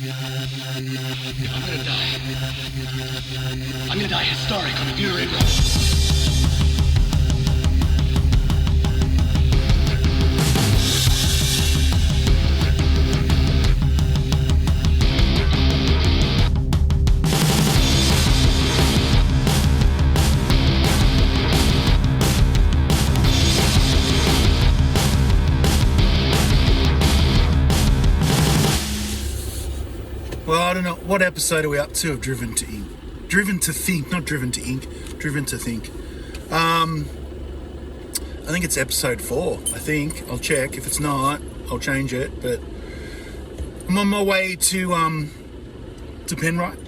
I'm gonna die. I'm gonna die historic on a funeral. Well, I don't know. What episode are we up to of Driven to Ink? Driven to Think, not Driven to Ink. Driven to Think. I think it's episode 4, I think. I'll check. If it's not, I'll change it. But I'm on my way to Penrite,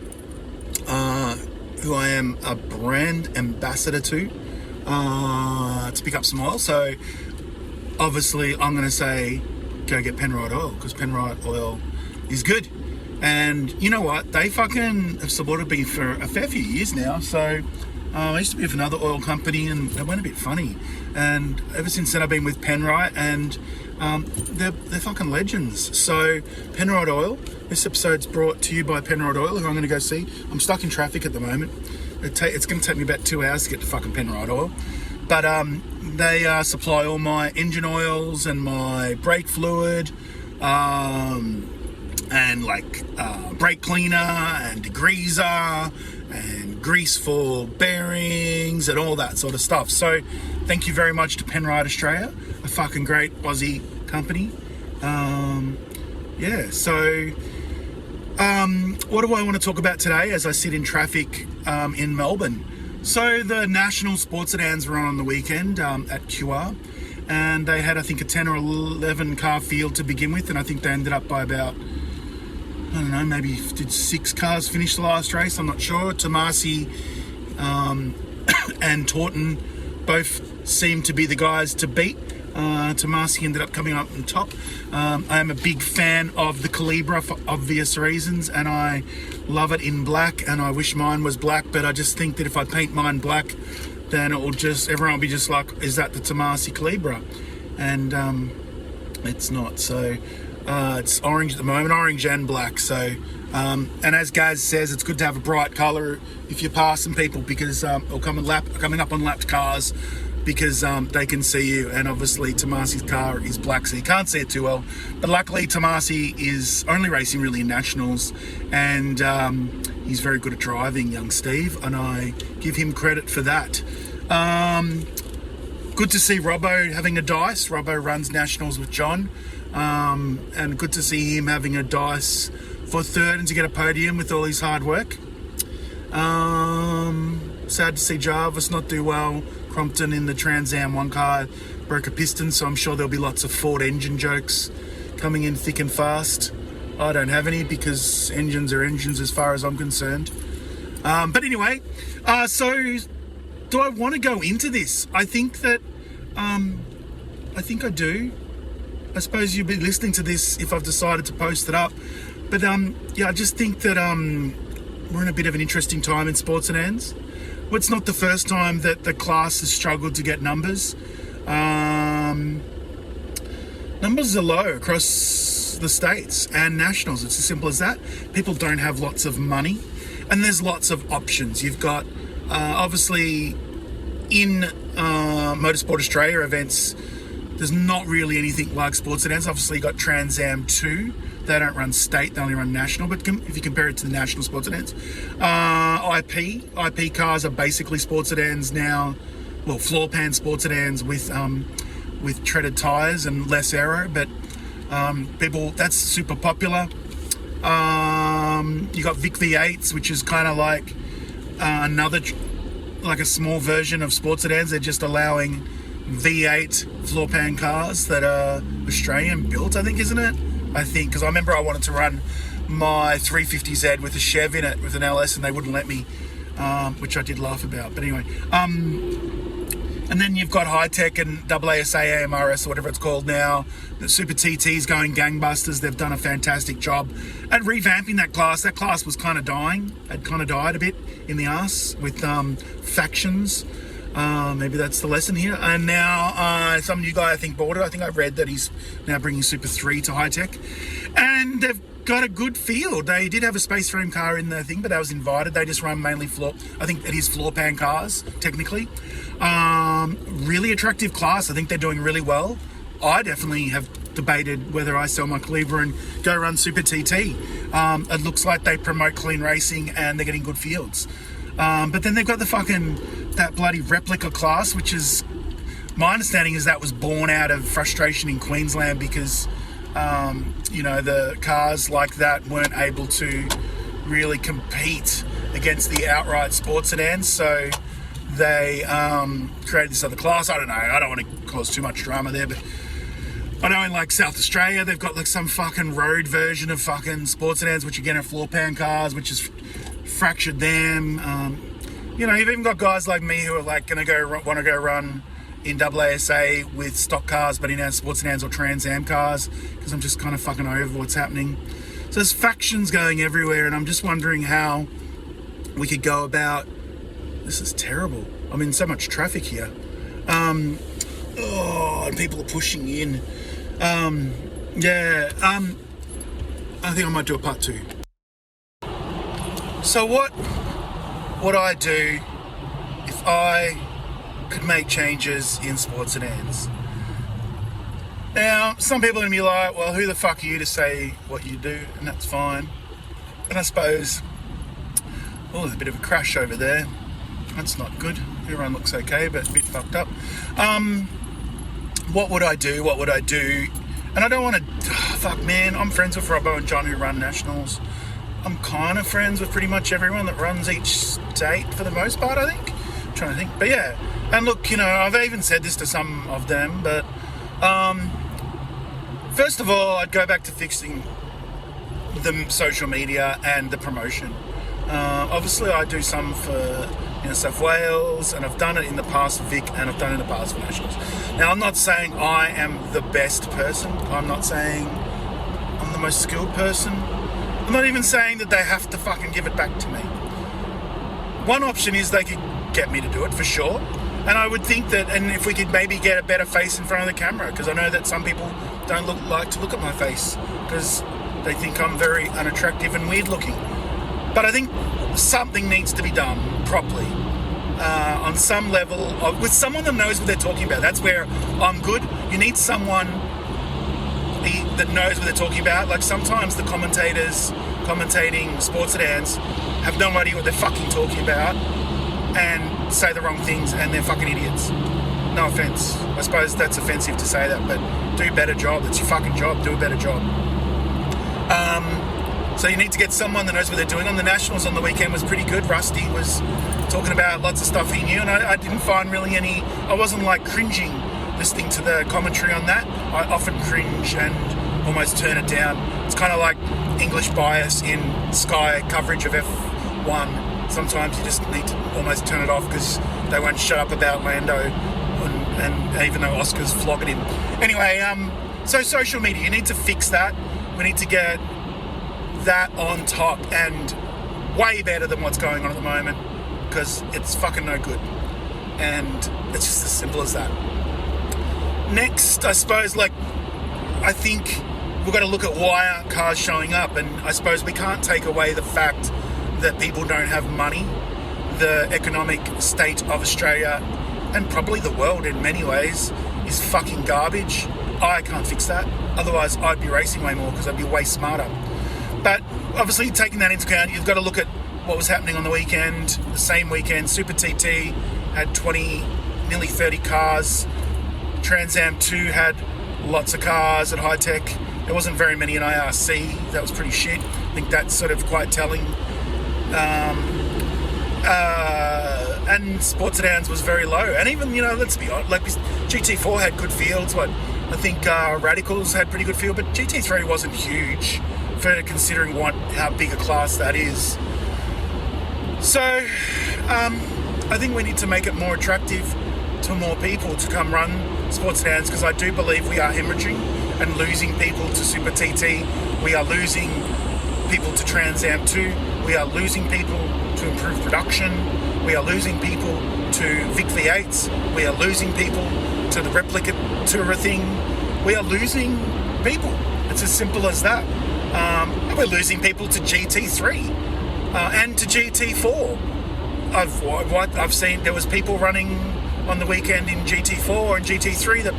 who I am a brand ambassador to pick up some oil. So, obviously, I'm going to say, go get Penrite oil, because Penrite oil is good. And you know what? They fucking have supported me for a fair few years now. So I used to be with another oil company and they went a bit funny. And ever since then I've been with Penrite, and they're fucking legends. So Penrite Oil, this episode's brought to you by Penrite Oil, who I'm going to go see. I'm stuck in traffic at the moment. It's going to take me about 2 hours to get to fucking Penrite Oil. But they supply all my engine oils and my brake fluid, and like brake cleaner and degreaser and grease for bearings and all that sort of stuff. So thank you very much to Penrite Australia, a fucking great Aussie company. What do I want to talk about today as I sit in traffic in Melbourne? So the National Sports Sedans were on the weekend at QR, and they had, I think, a 10 or 11 car field to begin with, and I think they ended up by about, I don't know, maybe did 6 cars finish the last race, I'm not sure. Tomasi and Taunton both seemed to be the guys to beat. Tomasi ended up coming up on top. I am a big fan of the Calibra for obvious reasons, and I love it in black, and I wish mine was black, but I just think that if I paint mine black, then everyone will be just like, is that the Tomasi Calibra? And it's not. So it's orange at the moment, orange and black. So, and as Gaz says, it's good to have a bright colour if you're passing people, because or coming up on lapped cars, because they can see you. And obviously Tomasi's car is black, so you can't see it too well. But luckily Tomasi is only racing really in nationals, and he's very good at driving, young Steve, and I give him credit for that. Good to see Robbo having a dice. Robbo runs nationals with John. And good to see him having a dice for third and to get a podium with all his hard work. Sad to see Jarvis not do well. Crompton in the Trans Am 1 car broke a piston, so I'm sure there'll be lots of Ford engine jokes coming in thick and fast. I don't have any, because engines are engines as far as I'm concerned. But anyway, so do I want to go into this? I think that I think I do. I suppose you'll be listening to this if I've decided to post it up. But I just think that we're in a bit of an interesting time in Sports Sedans. Well, it's not the first time that the class has struggled to get numbers. Numbers are low across the states and nationals. It's as simple as that. People don't have lots of money, and there's lots of options. You've got, obviously, in Motorsport Australia events, there's not really anything like Sports Sedans. Obviously, you've got Trans Am 2. They don't run state, they only run national. But if you compare it to the national Sports Sedans, IP cars are basically Sports Sedans now. Well, floor pan Sports Sedans with treaded tyres and less aero. But people, that's super popular. You got Vic V8s, which is kind of like like a small version of Sports Sedans. They're just allowing V8 floor pan cars that are Australian built, I think, isn't it? I think, because I remember I wanted to run my 350Z with a Chev in it with an LS, and they wouldn't let me, which I did laugh about. But anyway, and then you've got High Tech and AASA AMRS, or whatever it's called now. The Super TT's going gangbusters. They've done a fantastic job at revamping that class. That class was kind of dying. Had kind of died a bit in the arse with factions. Maybe that's the lesson here. And now some new guy, I think, bought it. I think I read that he's now bringing Super 3 to High Tech. And they've got a good field. They did have a space frame car in the thing, but that was invited. They just run mainly I think it is floor pan cars, technically. Really attractive class. I think they're doing really well. I definitely have debated whether I sell my Cleaver and go run Super TT. It looks like they promote clean racing and they're getting good fields. But then they've got that bloody replica class, which is, my understanding is that was born out of frustration in Queensland because, the cars like that weren't able to really compete against the outright sports sedans. So they created this other class. I don't know. I don't want to cause too much drama there, but I know in like South Australia, they've got like some fucking road version of fucking sports sedans, which again are floor pan cars, which has fractured them. You've even got guys like me who are like want to go run in AASA with stock cars, but in our sports sedans or Trans Am cars, because I'm just kind of fucking over what's happening. So there's factions going everywhere, and I'm just wondering how we could go about. This is terrible. I'm in so much traffic here. And people are pushing in. I think I might do a part 2. So what would I do if I could make changes in sports sedans? Now, some people are going to be like, well, who the fuck are you to say what you do? And that's fine. And I suppose, there's a bit of a crash over there. That's not good. Everyone looks okay, but a bit fucked up. What would I do? And I don't want to... I'm friends with Robbo and John who run nationals. I'm kind of friends with pretty much everyone that runs each state for the most part, I think. I'm trying to think. But yeah. And look, I've even said this to some of them, but... first of all, I'd go back to fixing the social media and the promotion. Obviously, I do some for New South Wales, and I've done it in the past for Vic, and I've done it in the past for Nationals. Now, I'm not saying I am the best person. I'm not saying I'm the most skilled person. I'm not even saying that they have to fucking give it back to me. One option is they could get me to do it, for sure. And I would think that, and if we could maybe get a better face in front of the camera, because I know that some people don't like to look at my face because they think I'm very unattractive and weird looking. But I think something needs to be done properly on some level with someone that knows what they're talking about. That's where I'm good. You need someone that knows what they're talking about. Like sometimes the commentators commentating sports sedans have no idea what they're fucking talking about and say the wrong things and they're fucking idiots. No offense. I suppose that's offensive to say that, but do a better job. It's your fucking job. Do a better job. So you need to get someone that knows what they're doing. On the Nationals on the weekend was pretty good. Rusty was talking about lots of stuff he knew, and I didn't find really I wasn't like cringing listening to the commentary on that. I often cringe and almost turn it down. It's kind of like English bias in Sky coverage of F1. Sometimes you just need to almost turn it off because they won't shut up about Lando, and even though Oscar's flogging him. Anyway, so social media, you need to fix that. We need to get that on top and way better than what's going on at the moment, because it's fucking no good, and it's just as simple as that. Next, I suppose, I think we've got to look at why aren't cars showing up, and I suppose we can't take away the fact that people don't have money. The economic state of Australia, and probably the world in many ways, is fucking garbage. I can't fix that. Otherwise, I'd be racing way more because I'd be way smarter. But obviously, taking that into account, you've got to look at what was happening on the weekend. The same weekend, Super TT had 20, nearly 30 cars. Trans Am 2 had lots of cars at High Tech. There wasn't very many in IRC. That was pretty shit. I think that's sort of quite telling. And Sports Sedans was very low. And even, let's be honest, GT4 had good fields. I think Radicals had pretty good field, but GT3 wasn't huge for considering how big a class that is. So I think we need to make it more attractive to more people to come run sports sedans, because I do believe we are hemorrhaging and losing people to Super TT. We are losing people to Trans Am 2. We are losing people to improved production. We are losing people to Vic V8s. We are losing people to the replica tour thing. We are losing people. It's as simple as that. And we're losing people to GT3 and to GT4. I've seen there was people running on the weekend in GT4 and GT3 that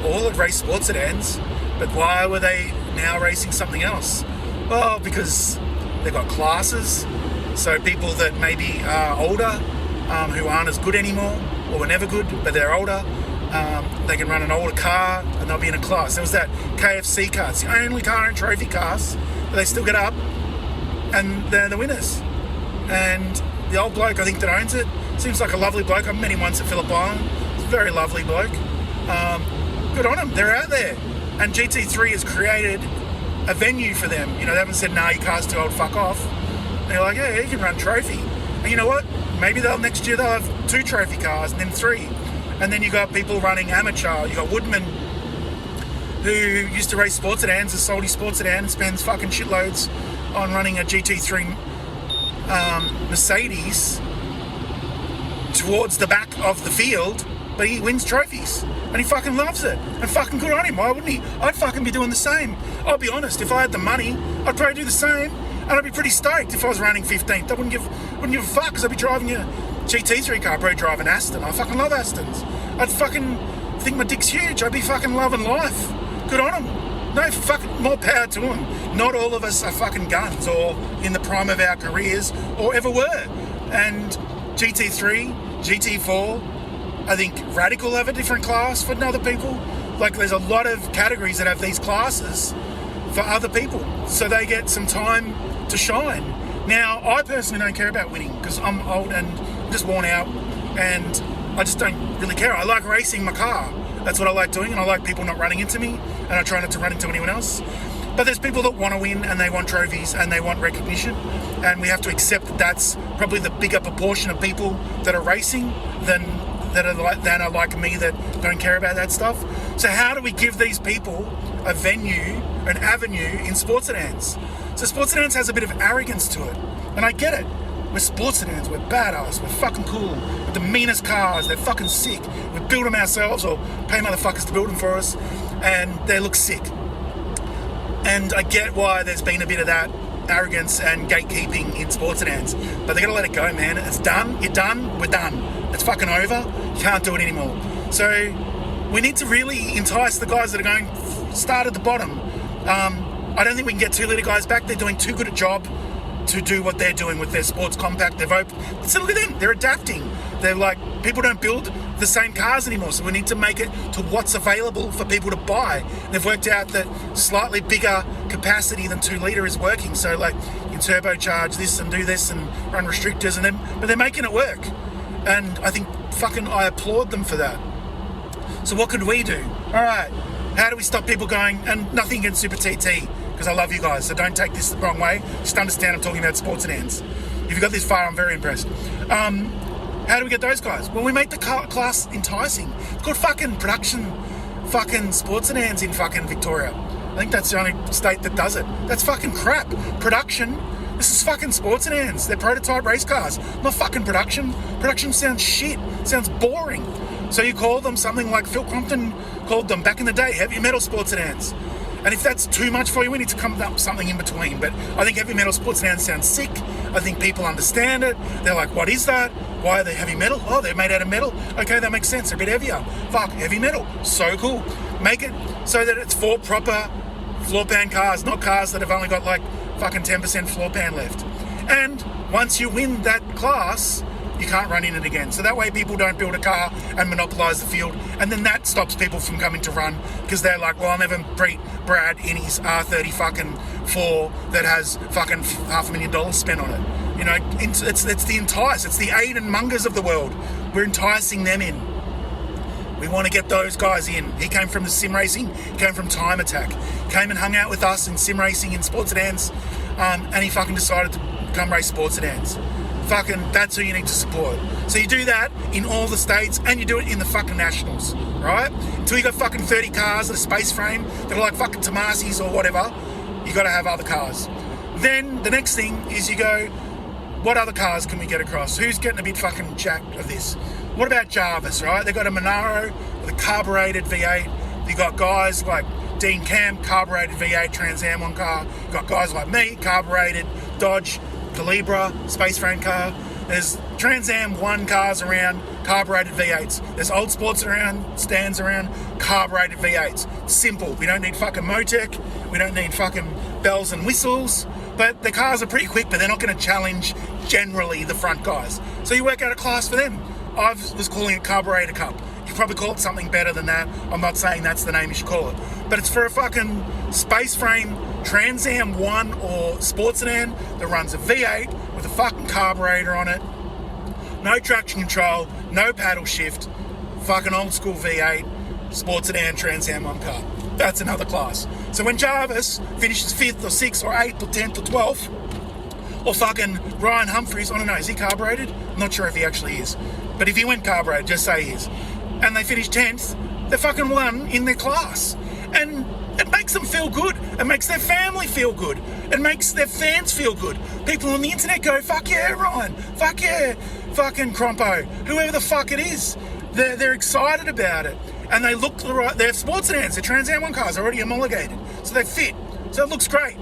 all had raced sports sedans, but why were they now racing something else? Well, because they've got classes, so people that maybe are older, who aren't as good anymore, or were never good, but they're older, they can run an older car and they'll be in a class. There was that KFC car, it's the only car in trophy cars, but they still get up and they're the winners. And the old bloke, I think, that owns it, seems like a lovely bloke. I've met him once at Phillip Island. He's a very lovely bloke. Good on them, they're out there. And GT3 has created a venue for them. You know, they haven't said, nah, your car's too old, fuck off. They're like, yeah, you can run trophy. And you know what? Maybe next year they'll have 2 trophy cars and then 3. And then you got people running amateur. You got Woodman, who used to race sports sedans, has sold his sports sedan and spends fucking shitloads on running a GT3 Mercedes towards the back of the field, but he wins trophies and he fucking loves it, and fucking good on him. Why wouldn't he? I'd fucking be doing the same. I'll be honest, if I had the money, I'd probably do the same, and I'd be pretty stoked if I was running 15th. I wouldn't give a fuck, because I'd be driving a GT3 car, probably driving Aston. I fucking love Astons. I'd fucking think my dick's huge. I'd be fucking loving life. Good on him. No, fucking more power to him. Not all of us are fucking guns or in the prime of our careers or ever were. And GT3, GT4, I think Radical have a different class for other people. Like, there's a lot of categories that have these classes for other people, so they get some time to shine. Now, I personally don't care about winning because I'm old and just worn out, and I just don't really care. I like racing my car. That's what I like doing, and I like people not running into me, and I try not to run into anyone else. But there's people that want to win, and they want trophies, and they want recognition, and we have to accept that that's probably the bigger proportion of people that are racing than are like me, that don't care about that stuff. So how do we give these people a venue, an avenue in sports sedans? So sports sedans has a bit of arrogance to it, and I get it. We're sports sedans, we're badass, we're fucking cool, we're the meanest cars, they're fucking sick. We build them ourselves or pay motherfuckers to build them for us, and they look sick. And I get why there's been a bit of that arrogance and gatekeeping in sports sedans, but they gotta let it go, man. It's done, you're done, we're done. It's fucking over, you can't do it anymore. So we need to really entice the guys that are going start at the bottom. I don't think we can get 2 litre guys back. They're doing too good a job to do what they're doing with their sports compact. They've opened, so look at them, they're adapting. They're like, people don't build the same cars anymore, so we need to make it to what's available for people to buy. They've worked out that slightly bigger capacity than 2 litre is working, so like you can turbocharge this and do this and run restrictors, but they're making it work. And I think fucking I applaud them for that. So what could we do? All right, how do we stop people going, and nothing against Super TT, because I love you guys, so don't take this the wrong way. Just understand I'm talking about sports sedans. If you got this far, I'm very impressed. How do we get those guys? Well, we make the class enticing. It's called fucking production fucking sports sedans in fucking Victoria. I think that's the only state that does it. That's fucking crap. Production. This is fucking sports sedans. They're prototype race cars, not fucking production. Production sounds shit. Sounds boring. So you call them something like Phil Crompton called them back in the day, heavy metal sports sedans. And if that's too much for you, we need to come up with something in between. But I think heavy metal sports sedans sounds sick. I think people understand it. They're like, what is that? Why are they heavy metal? Oh, they're made out of metal. Okay, that makes sense. They're a bit heavier. Fuck, heavy metal. So cool. Make it so that it's for proper floor pan cars, not cars that have only got like fucking 10% floor pan left. And once you win that class, you can't run in it again. So that way people don't build a car and monopolise the field, and then that stops people from coming to run, because they're like, well, I'll never beat Brad in his R30 fucking 4 that has fucking $500,000 spent on it. You know, it's the entice, it's the Aiden Mungers of the world. We're enticing them in. We want to get those guys in. He came from the sim racing, he came from Time Attack, came and hung out with us in sim racing in sports sedans, and he fucking decided to come race sports sedans. Fucking, that's who you need to support. So you do that in all the states, and you do it in the fucking nationals, right? Until you got fucking 30 cars at a space frame that are like fucking Tomasis or whatever, you got to have other cars. Then the next thing is you go, what other cars can we get across? Who's getting a bit fucking jacked of this? What about Jarvis, right? They've got a Monaro with a carbureted V8. You got guys like Dean Camp, carbureted V8 Trans Am 1 car. You've got guys like me, carbureted Dodge, Calibra, space frame car. There's Trans Am 1 cars around, carbureted V8s. There's old sports stands around, carbureted V8s. Simple. We don't need fucking Motec. We don't need fucking bells and whistles. But the cars are pretty quick, but they're not going to challenge generally the front guys. So you work out a class for them. I was calling it Carburetor Cup. You could probably call it something better than that. I'm not saying that's the name you should call it. But it's for a fucking space frame Trans Am 1 or Sports Sedan that runs a V8 with a fucking carburetor on it. No traction control, no paddle shift. Fucking old school V8 Sports Sedan Trans Am 1 car. That's another class. So when Jarvis finishes 5th or 6th or 8th or 10th or 12th, or fucking Ryan Humphries, I don't know, is he carbureted? I'm not sure if he actually is. But if he went carbureted, just say he is. And they finish 10th, they fucking won in their class. And it makes them feel good. It makes their family feel good. It makes their fans feel good. People on the internet go, fuck yeah, Ryan. Fuck yeah, fucking Crompo. Whoever the fuck it is. They're excited about it. And they look the right. They're sports sedans. They're Trans Am 1 cars already homologated. So they fit. So it looks great.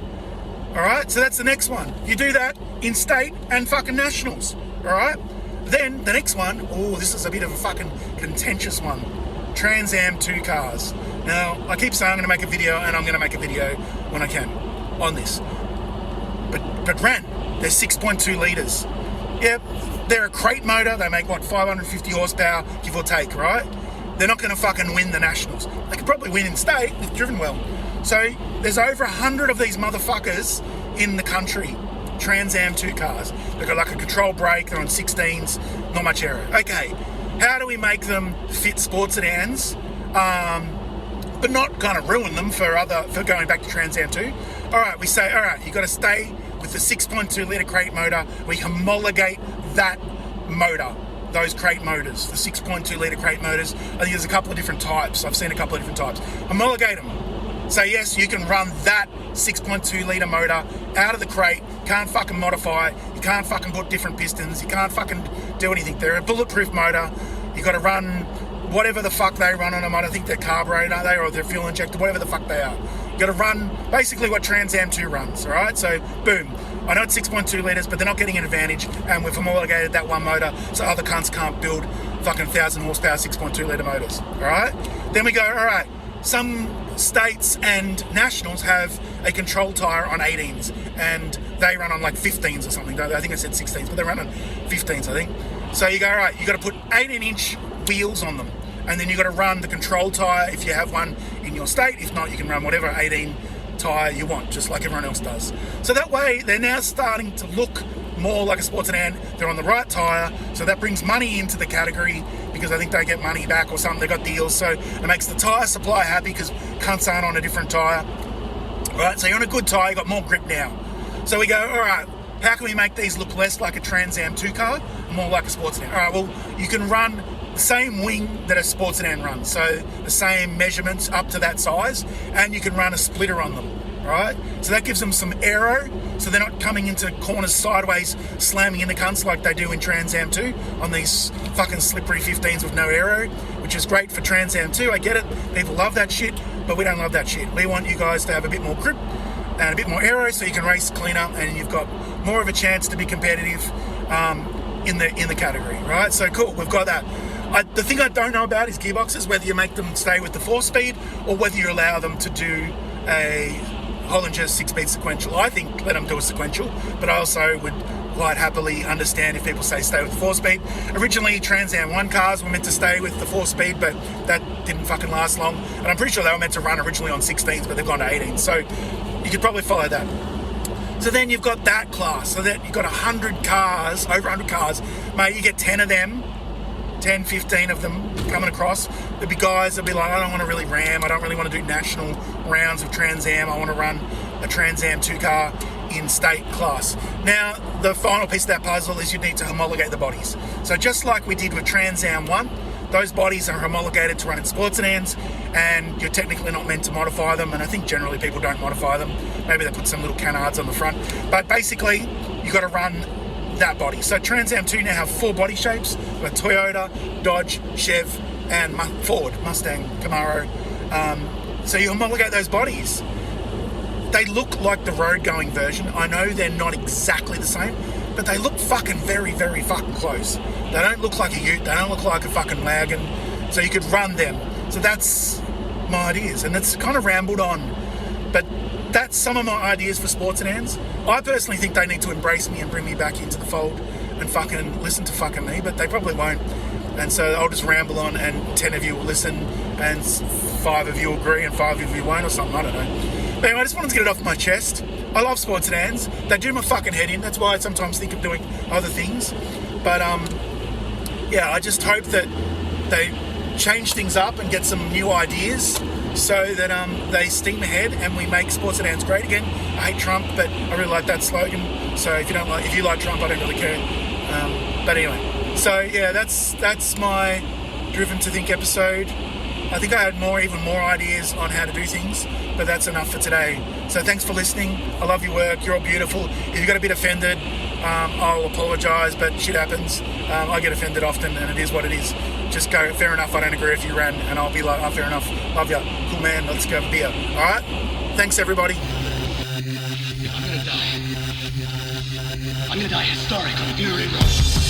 Alright, so that's the next one. You do that in state and fucking nationals. Alright? Then the next one, this is a bit of a fucking contentious one. Trans Am 2 cars. Now, I keep saying I'm going to make a video, and I'm going to make a video when I can on this. But Ran, they're 6.2 litres. Yep, they're a crate motor. They make, 550 horsepower, give or take, right? They're not going to fucking win the nationals. They could probably win in state if driven well. So there's over 100 of these motherfuckers in the country. Trans Am 2 cars. They've got like a control brake, they're on 16s, not much error. Okay, how do we make them fit sports sedans, but not kind of ruin them for going back to Trans Am 2? Alright, we say, alright, you've got to stay with the 6.2 litre crate motor. We homologate that motor, those crate motors, the 6.2 litre crate motors. I think there's a couple of different types. I've seen a couple of different types. Homologate them. Say, yes, you can run that 6.2 litre motor out of the crate. Can't fucking modify it. You can't fucking put different pistons. You can't fucking do anything. They're a bulletproof motor. You got to run whatever the fuck they run on them. I don't think they're carbureted, are they? Or they're fuel injected, whatever the fuck they are. You got to run basically what Trans Am 2 runs, all right? So, boom. I know it's 6.2 litres, but they're not getting an advantage, and we've homologated that one motor so other cunts can't build fucking 1,000 horsepower 6.2 litre motors, all right? Then we go, all right, some states and nationals have a control tyre on 18s, and they run on like 15s or something. I think I said 16s, but they run on 15s, I think. So you go, all right, you got to put 18-inch wheels on them, and then you got to run the control tyre if you have one in your state. If not, you can run whatever 18 tyre you want, just like everyone else does. So that way, they're now starting to look more like a sports sedan. They're on the right tyre, so that brings money into the category because I think they get money back or something. They got deals, so it makes the tyre supply happy because cunts aren't on a different tyre. All right, so you're on a good tyre, you got more grip now. So we go, all right, how can we make these look less like a Trans Am 2 car, more like a sports sedan? All right, well, you can run the same wing that a sports sedan runs, so the same measurements up to that size, and you can run a splitter on them. Right? So that gives them some aero, so they're not coming into corners sideways, slamming into cunts like they do in Trans Am 2 on these fucking slippery 15s with no aero, which is great for Trans Am 2. I get it. People love that shit, but we don't love that shit. We want you guys to have a bit more grip and a bit more aero so you can race cleaner and you've got more of a chance to be competitive in the category, right? So cool, we've got that. The thing I don't know about is gearboxes, whether you make them stay with the 4-speed or whether you allow them to do a Hollinger 6-speed sequential. I think let them do a sequential, but I also would quite happily understand if people say stay with the 4-speed. Originally, Trans Am 1 cars were meant to stay with the 4-speed, but that didn't fucking last long. And I'm pretty sure they were meant to run originally on 16s, but they've gone to 18s. So you could probably follow that. So then you've got that class. So that you've got 100 cars, over 100 cars. Mate, you get 10 of them, 10, 15 of them coming across. There'll be guys that'll be like, I don't want to really ram, I don't really want to do national rounds of Trans Am, I want to run a Trans Am 2 car in state class. Now, the final piece of that puzzle is you need to homologate the bodies. So just like we did with Trans Am 1, those bodies are homologated to run in sports sedans, and you're technically not meant to modify them, and I think generally people don't modify them. Maybe they put some little canards on the front. But basically, you've got to run that body. So Trans Am 2 now have 4 body shapes. We've got Toyota, Dodge, Chev, and Ford, Mustang, Camaro. So you homologate those bodies. They look like the road-going version. I know they're not exactly the same, but they look fucking very, very fucking close. They don't look like a ute. They don't look like a fucking wagon. So you could run them. So that's my ideas, and it's kind of rambled on, but that's some of my ideas for Sports Sedans. I personally think they need to embrace me and bring me back into the fold and fucking listen to fucking me, but they probably won't. And so I'll just ramble on, and 10 of you will listen, and 5 of you will agree, and 5 of you won't, or something. I don't know. But anyway, I just wanted to get it off my chest. I love Sports Sedans. They do my fucking head in. That's why I sometimes think of doing other things. But yeah, I just hope that they change things up and get some new ideas, so that they steam ahead and we make Sports Sedans great again. I hate Trump, but I really like that slogan. So if you like Trump, I don't really care. But anyway, so yeah, that's my Driven to Think episode. I think I had even more ideas on how to do things, but that's enough for today. So thanks for listening. I love your work. You're all beautiful. If you got a bit offended, I'll apologise, but shit happens. I get offended often, and it is what it is. Just go, fair enough, I don't agree with you, Ran, and I'll be like, oh, fair enough, love ya, cool man, let's go have a beer. All right? Thanks, everybody. If I'm gonna die historic on a Glory Road.